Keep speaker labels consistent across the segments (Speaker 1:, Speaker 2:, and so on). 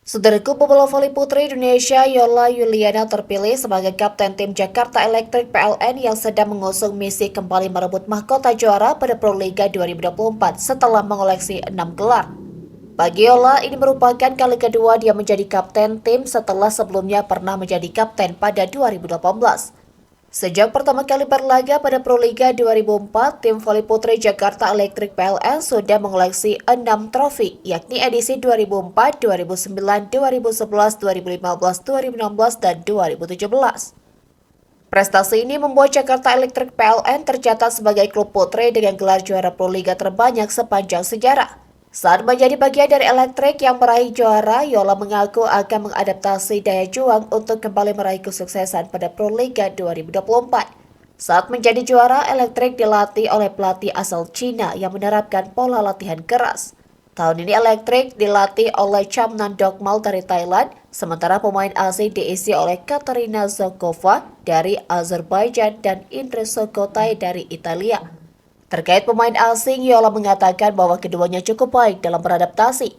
Speaker 1: Saudaraku, pemula voli putri Indonesia Yola Yuliana terpilih sebagai kapten tim Jakarta Electric PLN yang sedang mengusung misi kembali merebut mahkota juara pada Proliga 2024 setelah mengoleksi 6 gelar. Bagi Yola, ini merupakan kali kedua dia menjadi kapten tim setelah sebelumnya pernah menjadi kapten pada 2018. Sejak pertama kali berlaga pada Proliga 2004, tim voli putri Jakarta Electric PLN sudah mengoleksi 6 trofi, yakni edisi 2004, 2009, 2011, 2015, 2016, dan 2017. Prestasi ini membuat Jakarta Electric PLN tercatat sebagai klub putri dengan gelar juara Proliga terbanyak sepanjang sejarah. Saat menjadi bagian dari Elektrik yang meraih juara, Yola mengaku akan mengadaptasi daya juang untuk kembali meraih kesuksesan pada Proliga 2024. Saat menjadi juara, Elektrik dilatih oleh pelatih asal Cina yang menerapkan pola latihan keras. Tahun ini Elektrik dilatih oleh Cham Nandokmal dari Thailand, sementara pemain asing diisi oleh Katarina Zokova dari Azerbaijan dan Indra Sokotai dari Italia. Terkait pemain asing, Yola mengatakan bahwa keduanya cukup baik dalam beradaptasi.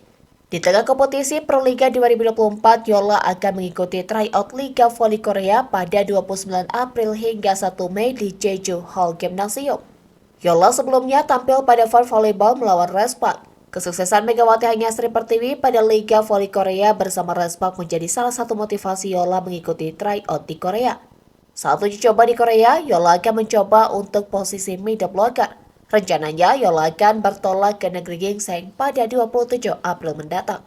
Speaker 1: Di tengah kompetisi Proliga 2024, Yola akan mengikuti tryout Liga Voli Korea pada 29 April hingga 1 Mei di Jeju Hall Gymnasium. Yola sebelumnya tampil pada Fun Volleyball melawan Respak. Kesuksesan Megawati Hanyasri Pertiwi pada Liga Voli Korea bersama Respak menjadi salah satu motivasi Yola mengikuti tryout di Korea. Saat uji coba di Korea, Yola akan mencoba untuk posisi middle blocker. Rencananya, Yola akan bertolak ke negeri Gingseng pada 27 April mendatang.